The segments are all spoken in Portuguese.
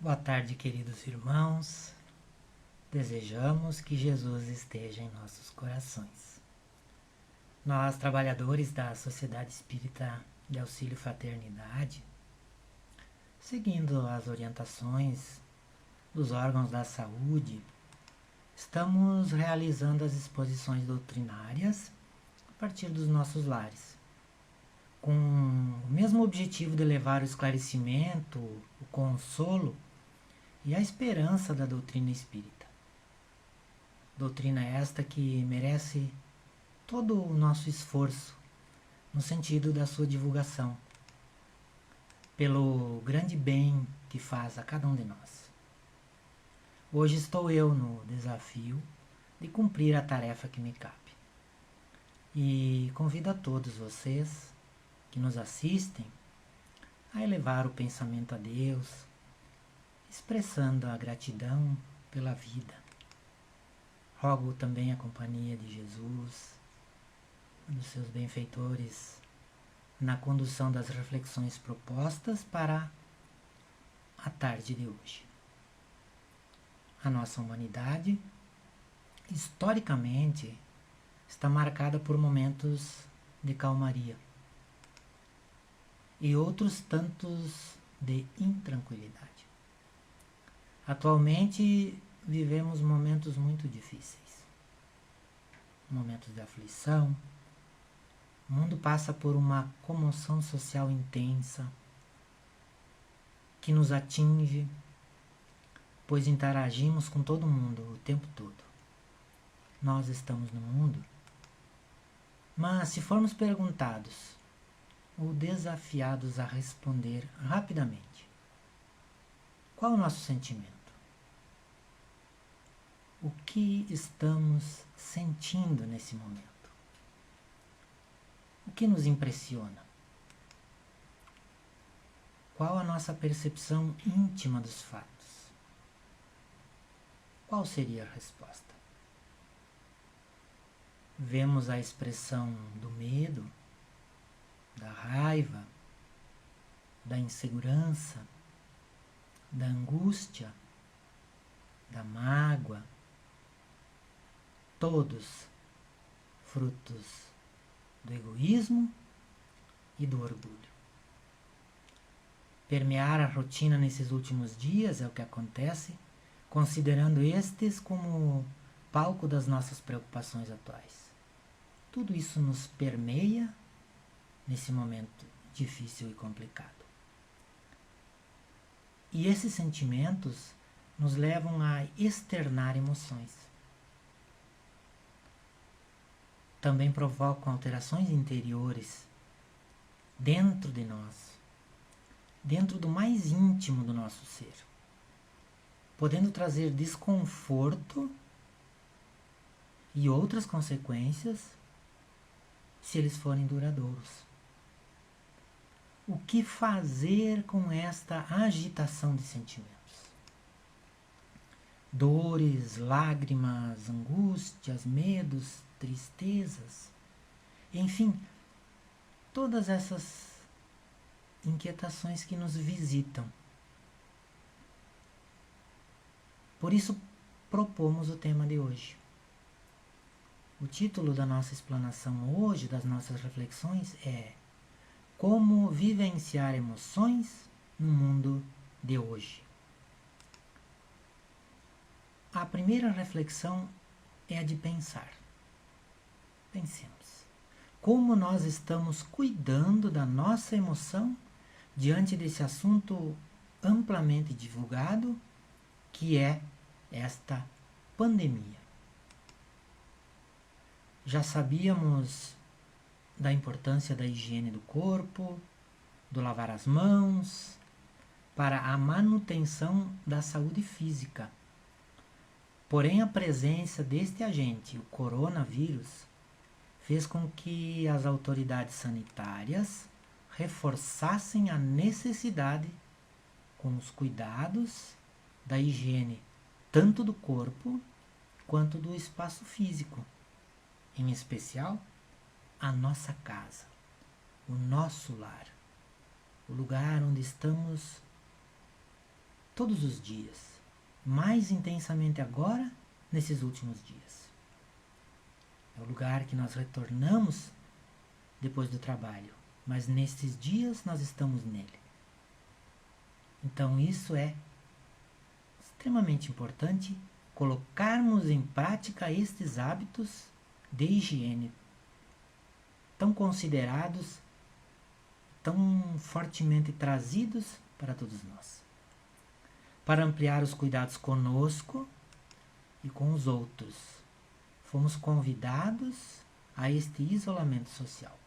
Boa tarde, queridos irmãos. Desejamos que Jesus esteja em nossos corações. Nós, trabalhadores da Sociedade Espírita de Auxílio e Fraternidade, seguindo as orientações dos órgãos da saúde, estamos realizando as exposições doutrinárias a partir dos nossos lares, com o mesmo objetivo de levar o esclarecimento, o consolo e a esperança da doutrina espírita. Doutrina esta que merece todo o nosso esforço no sentido da sua divulgação, pelo grande bem que faz a cada um de nós. Hoje estou eu no desafio de cumprir a tarefa que me cabe. E convido a todos vocês que nos assistem a elevar o pensamento a Deus, expressando a gratidão pela vida. Rogo também a companhia de Jesus, dos seus benfeitores, na condução das reflexões propostas para a tarde de hoje. A nossa humanidade, historicamente, está marcada por momentos de calmaria e outros tantos de intranquilidade. Atualmente vivemos momentos muito difíceis, momentos de aflição. O mundo passa por uma comoção social intensa que nos atinge, pois interagimos com todo mundo o tempo todo. Nós estamos no mundo, mas se formos perguntados ou desafiados a responder rapidamente, qual é o nosso sentimento? O que estamos sentindo nesse momento? O que nos impressiona? Qual a nossa percepção íntima dos fatos? Qual seria a resposta? Vemos a expressão do medo, da raiva, da insegurança, da angústia, da mágoa, todos frutos do egoísmo e do orgulho. Permear a rotina nesses últimos dias é o que acontece, considerando estes como palco das nossas preocupações atuais. Tudo isso nos permeia nesse momento difícil e complicado. E esses sentimentos nos levam a externar emoções. Também provocam alterações interiores dentro de nós, dentro do mais íntimo do nosso ser, podendo trazer desconforto e outras consequências se eles forem duradouros. O que fazer com esta agitação de sentimentos? Dores, lágrimas, angústias, medos, tristezas, enfim, todas essas inquietações que nos visitam. Por isso propomos o tema de hoje. O título da nossa explanação hoje, das nossas reflexões, é Como vivenciar emoções no mundo de hoje. A primeira reflexão é a de pensar. Pensemos. Como nós estamos cuidando da nossa emoção diante desse assunto amplamente divulgado, que é esta pandemia? Já sabíamos da importância da higiene do corpo, do lavar as mãos, para a manutenção da saúde física. Porém, a presença deste agente, o coronavírus, fez com que as autoridades sanitárias reforçassem a necessidade com os cuidados da higiene, tanto do corpo quanto do espaço físico, em especial a nossa casa, o nosso lar, o lugar onde estamos todos os dias, mais intensamente agora, nesses últimos dias. É o lugar que nós retornamos depois do trabalho, mas nesses dias nós estamos nele. Então isso é extremamente importante, colocarmos em prática estes hábitos de higiene tão considerados, tão fortemente trazidos para todos nós, para ampliar os cuidados conosco e com os outros. Fomos convidados a este isolamento social,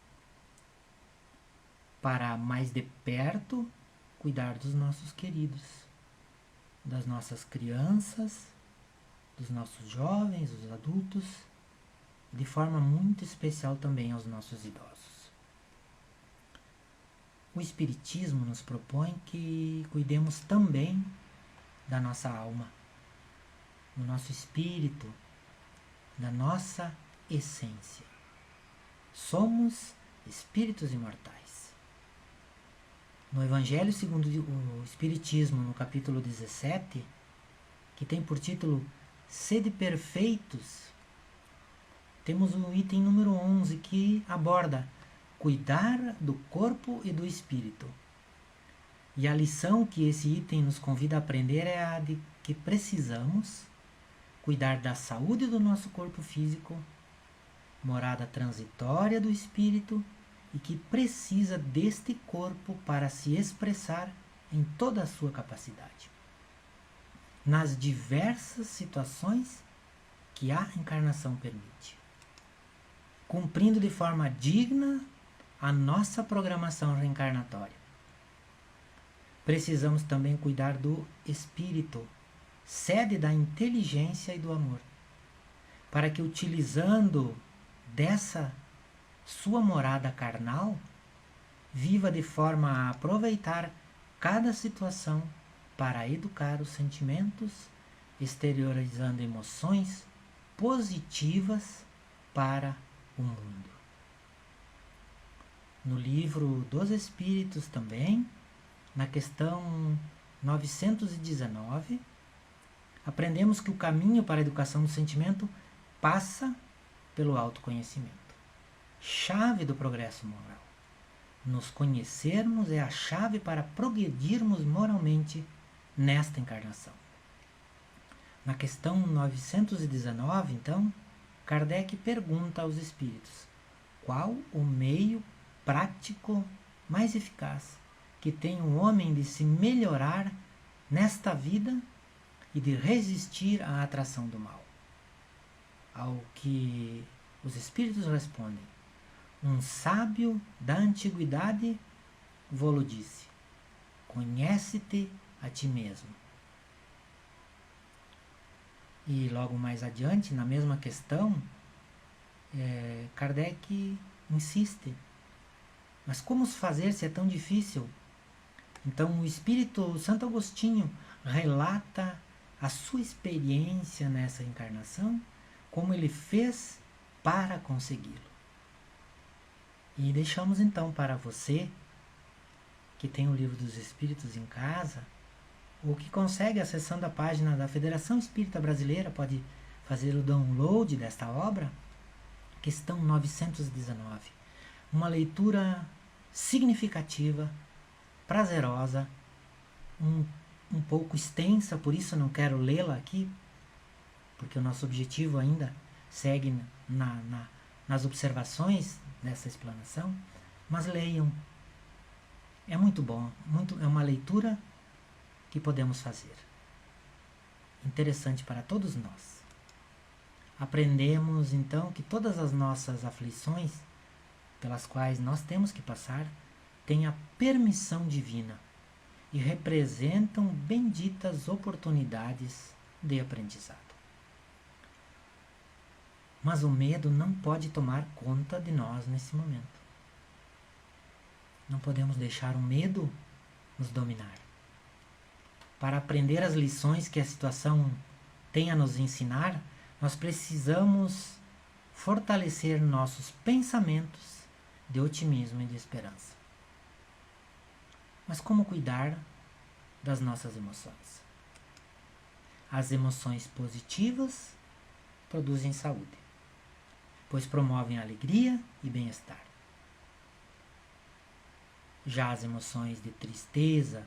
para mais de perto cuidar dos nossos queridos, das nossas crianças, dos nossos jovens, dos adultos, e de forma muito especial também aos nossos idosos. O Espiritismo nos propõe que cuidemos também da nossa alma, do nosso espírito, da nossa essência. Somos espíritos imortais. No Evangelho segundo o Espiritismo, no capítulo 17, que tem por título Sede Perfeitos, temos o item número 11 que aborda cuidar do corpo e do espírito. E a lição que esse item nos convida a aprender é a de que precisamos cuidar da saúde do nosso corpo físico, morada transitória do espírito, e que precisa deste corpo para se expressar em toda a sua capacidade, nas diversas situações que a encarnação permite, cumprindo de forma digna a nossa programação reencarnatória. Precisamos também cuidar do espírito, sede da inteligência e do amor, para que, utilizando dessa sua morada carnal, viva de forma a aproveitar cada situação para educar os sentimentos, exteriorizando emoções positivas para o mundo. No livro dos Espíritos também, na questão 919, aprendemos que o caminho para a educação do sentimento passa pelo autoconhecimento, chave do progresso moral. Nos conhecermos é a chave para progredirmos moralmente nesta encarnação. Na questão 919, então, Kardec pergunta aos espíritos: qual o meio prático mais eficaz que tem o homem de se melhorar nesta vida e de resistir à atração do mal? Ao que os espíritos respondem: um sábio da antiguidade vô-lo disse: conhece-te a ti mesmo. E logo mais adiante, na mesma questão, Kardec insiste: mas como fazer se é tão difícil? Então o Espírito Santo Agostinho relata a sua experiência nessa encarnação, como ele fez para consegui-lo. E deixamos então para você que tem o Livro dos Espíritos em casa, ou que consegue, acessando a página da Federação Espírita Brasileira, pode fazer o download desta obra, questão 919. Uma leitura significativa, prazerosa, um pouco extensa, por isso não quero lê-la aqui, porque o nosso objetivo ainda segue nas observações dessa explanação, mas leiam. É muito bom, é uma leitura que podemos fazer. Interessante para todos nós. Aprendemos então que todas as nossas aflições pelas quais nós temos que passar têm a permissão divina e representam benditas oportunidades de aprendizado. Mas o medo não pode tomar conta de nós nesse momento. Não podemos deixar o medo nos dominar. Para aprender as lições que a situação tem a nos ensinar, nós precisamos fortalecer nossos pensamentos de otimismo e de esperança. Mas como cuidar das nossas emoções. As emoções positivas produzem saúde, pois promovem alegria e bem-estar. Já as emoções de tristeza,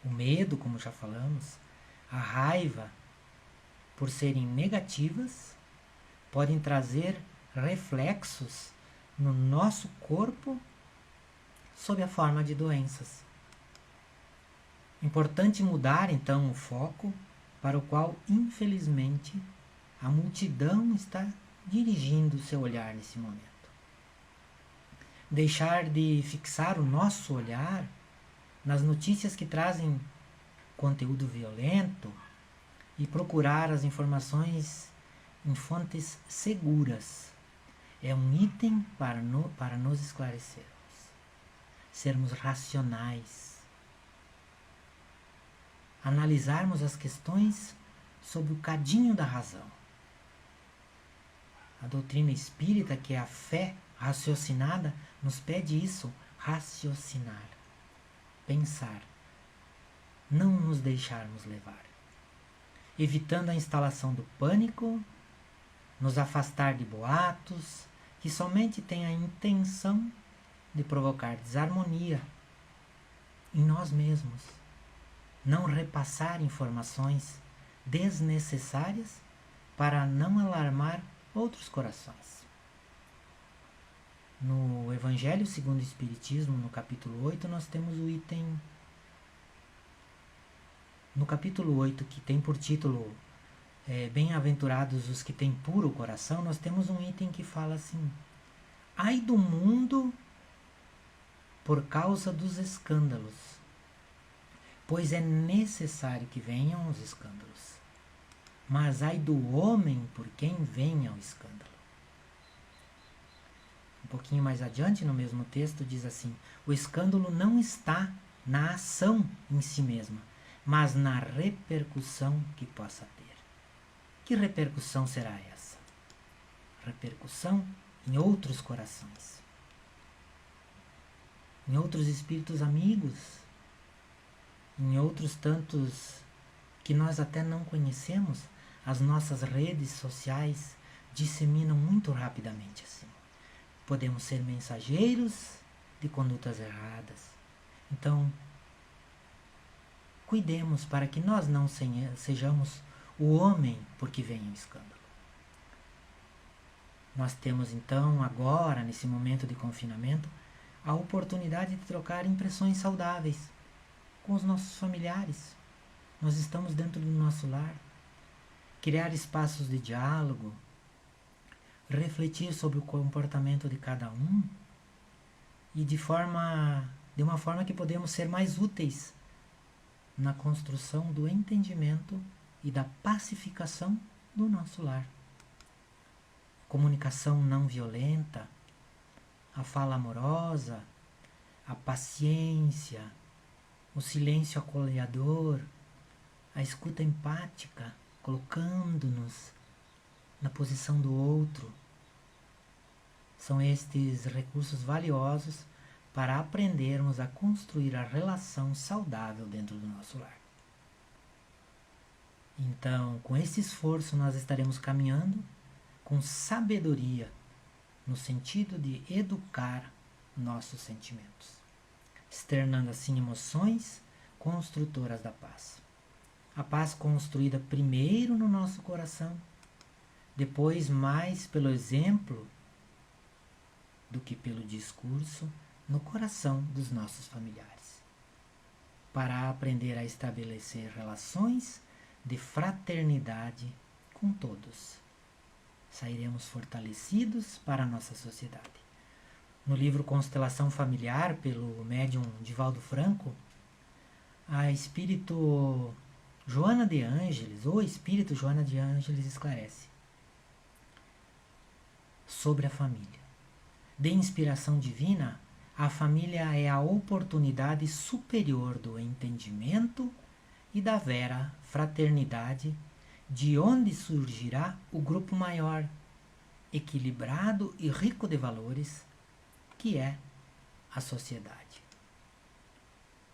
o medo, como já falamos, a raiva, por serem negativas, podem trazer reflexos no nosso corpo sob a forma de doenças. Importante mudar então o foco para o qual, infelizmente, a multidão está dirigindo o seu olhar nesse momento. Deixar de fixar o nosso olhar nas notícias que trazem conteúdo violento e procurar as informações em fontes seguras é um item para nos esclarecermos. Sermos racionais. Analisarmos as questões sob o cadinho da razão. A doutrina espírita, que é a fé raciocinada, nos pede isso, raciocinar, pensar, não nos deixarmos levar, evitando a instalação do pânico, nos afastar de boatos que somente têm a intenção de provocar desarmonia em nós mesmos, não repassar informações desnecessárias para não alarmar outros corações. No Evangelho segundo o Espiritismo, no capítulo 8, nós temos o item... No capítulo 8, que tem por título Bem-aventurados os que têm puro coração, nós temos um item que fala assim: ai do mundo por causa dos escândalos, pois é necessário que venham os escândalos, mas ai do homem por quem venha o escândalo. Um pouquinho mais adiante, no mesmo texto, diz assim: o escândalo não está na ação em si mesma, mas na repercussão que possa ter. Que repercussão será essa? Repercussão em outros corações, em outros espíritos amigos, em outros tantos que nós até não conhecemos. As nossas redes sociais disseminam muito rapidamente assim. Podemos ser mensageiros de condutas erradas. Então, cuidemos para que nós não sejamos o homem por que vem o escândalo. Nós temos então agora, nesse momento de confinamento, a oportunidade de trocar impressões saudáveis com os nossos familiares. Nós estamos dentro do nosso lar. Criar espaços de diálogo, refletir sobre o comportamento de cada um e de uma forma que podemos ser mais úteis na construção do entendimento e da pacificação do nosso lar. Comunicação não violenta, a fala amorosa, a paciência, o silêncio acolhedor, a escuta empática, colocando-nos na posição do outro. São estes recursos valiosos para aprendermos a construir a relação saudável dentro do nosso lar. Então, com esse esforço, nós estaremos caminhando com sabedoria, no sentido de educar nossos sentimentos, externando assim emoções construtoras da paz. A paz construída primeiro no nosso coração, depois mais pelo exemplo do que pelo discurso, no coração dos nossos familiares, para aprender a estabelecer relações de fraternidade com todos. Sairemos fortalecidos para a nossa sociedade. No livro Constelação Familiar, pelo médium Divaldo Franco, a espírito Joana de Ângeles, ou espírito Joana de Ângeles, esclarece sobre a família. De inspiração divina, a família é a oportunidade superior do entendimento e da vera fraternidade, de onde surgirá o grupo maior, equilibrado e rico de valores, que é a sociedade.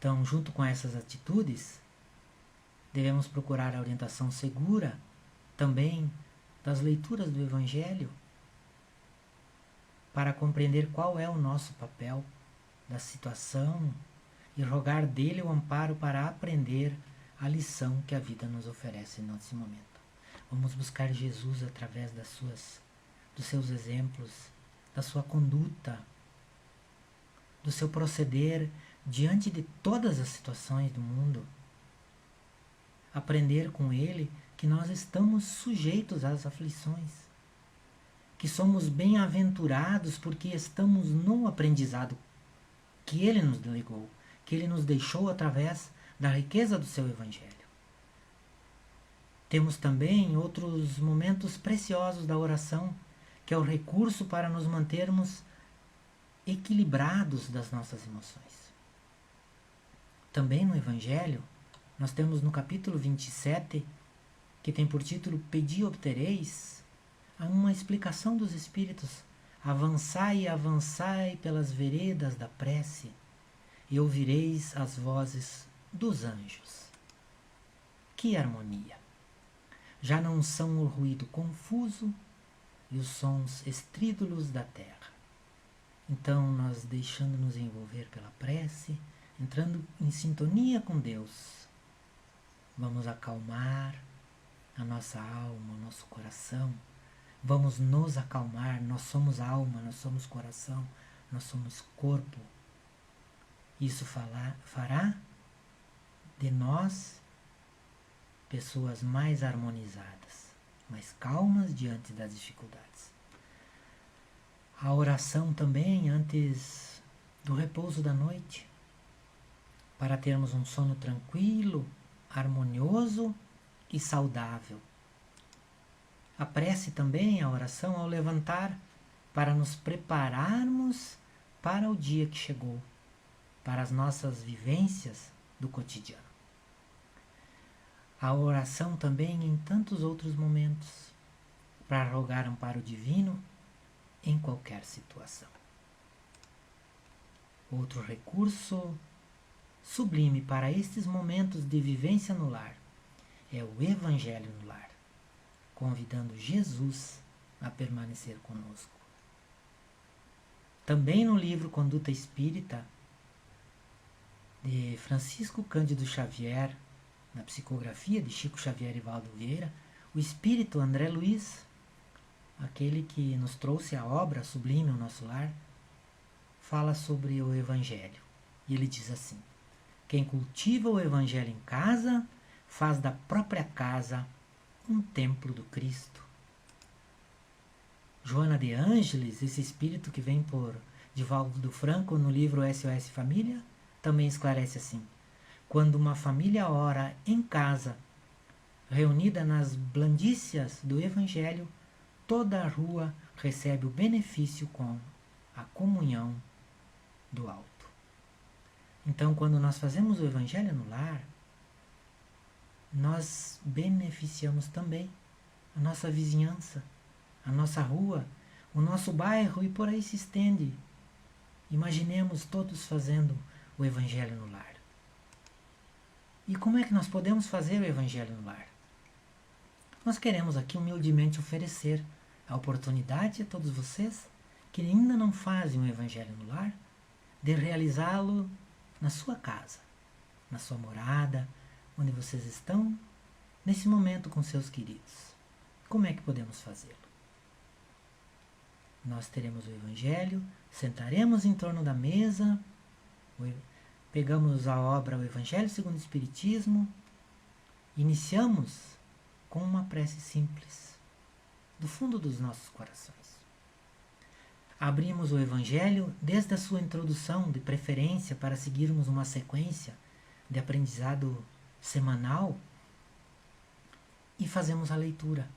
Então, junto com essas atitudes, devemos procurar a orientação segura também das leituras do Evangelho para compreender qual é o nosso papel da situação e rogar dele o amparo para aprender a lição que a vida nos oferece nesse momento. Vamos buscar Jesus através dos seus exemplos, da sua conduta, do seu proceder diante de todas as situações do mundo. Aprender com ele que nós estamos sujeitos às aflições, que somos bem-aventurados porque estamos no aprendizado que ele nos delegou, que ele nos deixou através da riqueza do seu Evangelho. Temos também outros momentos preciosos da oração, que é o recurso para nos mantermos equilibrados das nossas emoções. Também no Evangelho, nós temos no capítulo 27, que tem por título Pedi e obtereis, uma explicação dos Espíritos. Avançai e avançai pelas veredas da prece, e ouvireis as vozes dos anjos. Que harmonia! Já não são o ruído confuso e os sons estrídulos da terra. Então, nós deixando-nos envolver pela prece, entrando em sintonia com Deus, vamos acalmar a nossa alma, o nosso coração. Vamos nos acalmar. Nós somos alma, nós somos coração, nós somos corpo. Isso fará de nós pessoas mais harmonizadas, mais calmas diante das dificuldades. A oração também antes do repouso da noite, para termos um sono tranquilo, harmonioso e saudável. A prece também, a oração ao levantar, para nos prepararmos para o dia que chegou, para as nossas vivências do cotidiano. A oração também em tantos outros momentos, para rogar amparo divino em qualquer situação. Outro recurso sublime para estes momentos de vivência no lar é o Evangelho no lar, convidando Jesus a permanecer conosco. Também no livro Conduta Espírita, de Francisco Cândido Xavier, na psicografia de Chico Xavier e Valdo Vieira, o espírito André Luiz, aquele que nos trouxe a obra sublime ao nosso lar, fala sobre o Evangelho. E ele diz assim: quem cultiva o Evangelho em casa, faz da própria casa um templo do Cristo. Joana de Ângeles, esse espírito que vem por Divaldo do Franco no livro SOS Família, também esclarece assim: quando uma família ora em casa, reunida nas blandícias do Evangelho, toda a rua recebe o benefício com a comunhão do alto. Então, quando nós fazemos o Evangelho no lar, nós beneficiamos também a nossa vizinhança, a nossa rua, o nosso bairro, e por aí se estende. Imaginemos todos fazendo o Evangelho no lar. E como é que nós podemos fazer o Evangelho no lar? Nós queremos aqui humildemente oferecer a oportunidade a todos vocês que ainda não fazem o Evangelho no lar, de realizá-lo na sua casa, na sua morada, onde vocês estão nesse momento com seus queridos. Como é que podemos fazê-lo? Nós teremos o Evangelho, sentaremos em torno da mesa, pegamos a obra O Evangelho segundo o Espiritismo, iniciamos com uma prece simples, do fundo dos nossos corações. Abrimos o Evangelho desde a sua introdução, de preferência para seguirmos uma sequência de aprendizado semanal, e fazemos a leitura.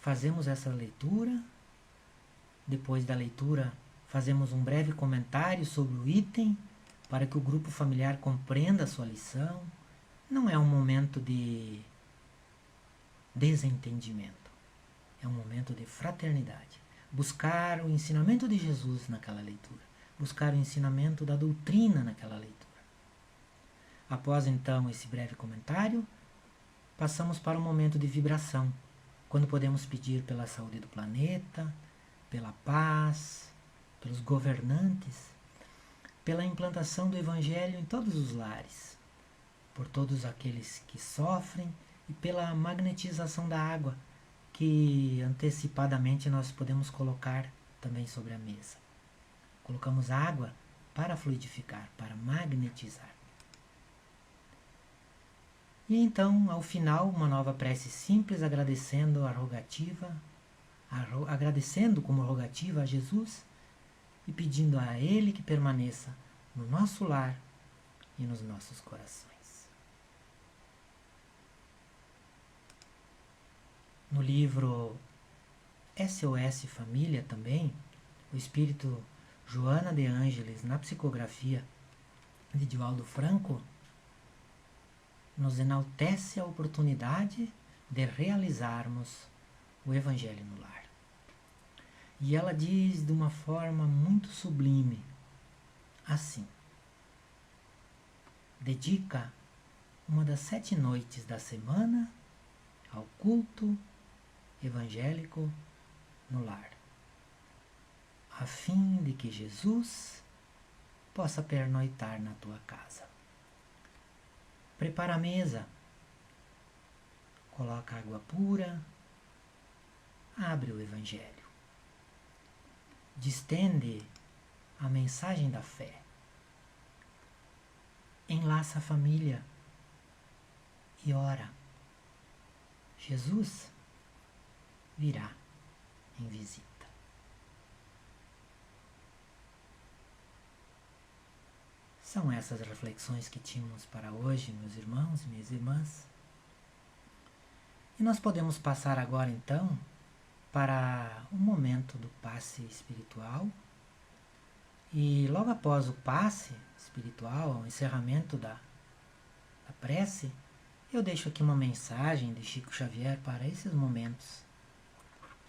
Fazemos essa leitura, depois da leitura fazemos um breve comentário sobre o item, para que o grupo familiar compreenda a sua lição. Não é um momento de desentendimento, é um momento de fraternidade. Buscar o ensinamento de Jesus naquela leitura, buscar o ensinamento da doutrina naquela leitura. Após então esse breve comentário, passamos para o momento de vibração, quando podemos pedir pela saúde do planeta, pela paz, pelos governantes, pela implantação do Evangelho em todos os lares, por todos aqueles que sofrem e pela magnetização da água, que antecipadamente nós podemos colocar também sobre a mesa. Colocamos água para fluidificar, para magnetizar. E então, ao final, uma nova prece simples, agradecendo como rogativa a Jesus e pedindo a Ele que permaneça no nosso lar e nos nossos corações. No livro SOS Família também, o espírito Joana de Ângeles, na psicografia de Divaldo Franco, nos enaltece a oportunidade de realizarmos o Evangelho no lar. E ela diz de uma forma muito sublime, assim: dedica uma das 7 noites da semana ao culto evangélico no lar, a fim de que Jesus possa pernoitar na tua casa. Prepara a mesa, coloca água pura, abre o Evangelho, distende a mensagem da fé, enlaça a família e ora. Jesus virá em visita. São essas reflexões que tínhamos para hoje, meus irmãos e minhas irmãs. E nós podemos passar agora, então, para o momento do passe espiritual. E logo após o passe espiritual, o encerramento da prece, eu deixo aqui uma mensagem de Chico Xavier para esses momentos.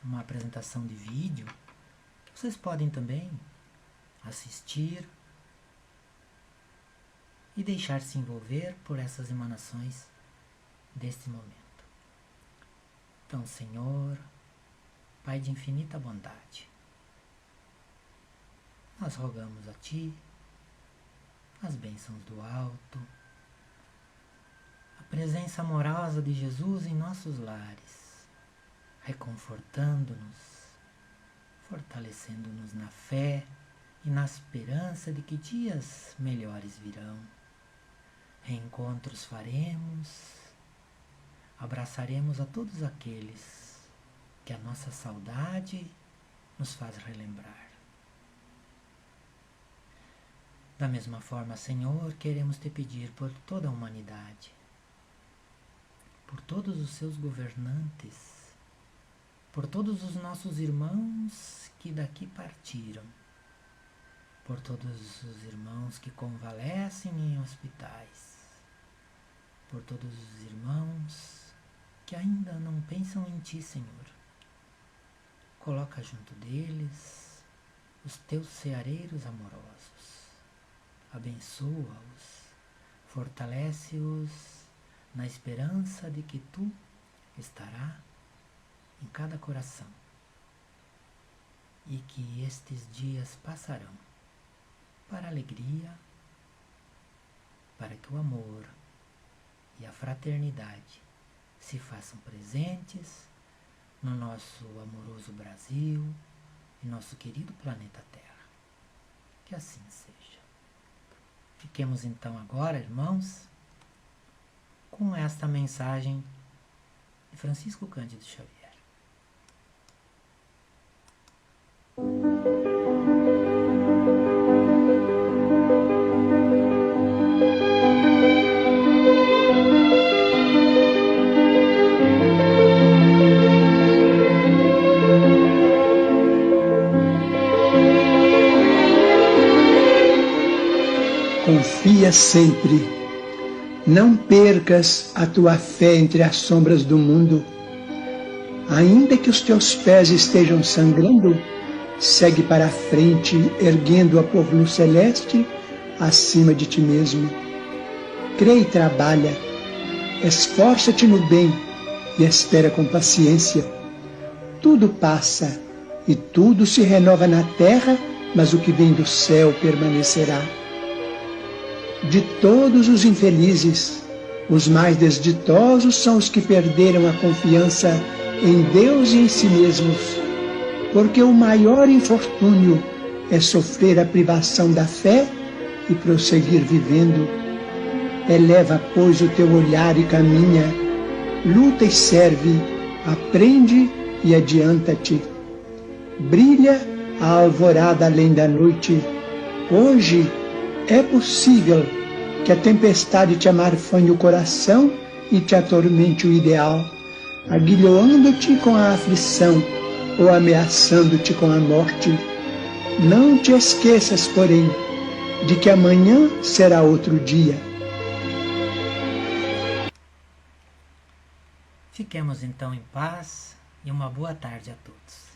Uma apresentação de vídeo. Vocês podem também assistir e deixar-se envolver por essas emanações deste momento. Então, Senhor, Pai de infinita bondade, nós rogamos a Ti as bênçãos do alto, a presença amorosa de Jesus em nossos lares, reconfortando-nos, fortalecendo-nos na fé e na esperança de que dias melhores virão. Reencontros faremos, abraçaremos a todos aqueles que a nossa saudade nos faz relembrar. Da mesma forma, Senhor, queremos Te pedir por toda a humanidade, por todos os seus governantes, por todos os nossos irmãos que daqui partiram, por todos os irmãos que convalescem em hospitais, por todos os irmãos que ainda não pensam em Ti, Senhor. Coloca junto deles os Teus ceareiros amorosos, abençoa-os, fortalece-os na esperança de que Tu estará em cada coração e que estes dias passarão para a alegria, para que o amor e a fraternidade se façam presentes no nosso amoroso Brasil e nosso querido planeta Terra. Que assim seja. Fiquemos então agora, irmãos, com esta mensagem de Francisco Cândido Xavier. Confia sempre, não percas a tua fé entre as sombras do mundo. Ainda que os teus pés estejam sangrando, Segue para a frente, erguendo-a por luz celeste acima de ti mesmo. Crê e trabalha, esforça-te no bem e espera com paciência. Tudo passa e tudo se renova na terra, mas o que vem do céu permanecerá. De todos os infelizes, os mais desditosos são os que perderam a confiança em Deus e em si mesmos, porque o maior infortúnio é sofrer a privação da fé e prosseguir vivendo. Eleva, pois, o teu olhar e caminha, luta e serve, aprende e adianta-te. Brilha a alvorada além da noite. Hoje é possível que a tempestade te amarfanhe o coração e te atormente o ideal, aguilhoando-te com a aflição ou ameaçando-te com a morte. Não te esqueças, porém, de que amanhã será outro dia. Fiquemos então em paz e uma boa tarde a todos.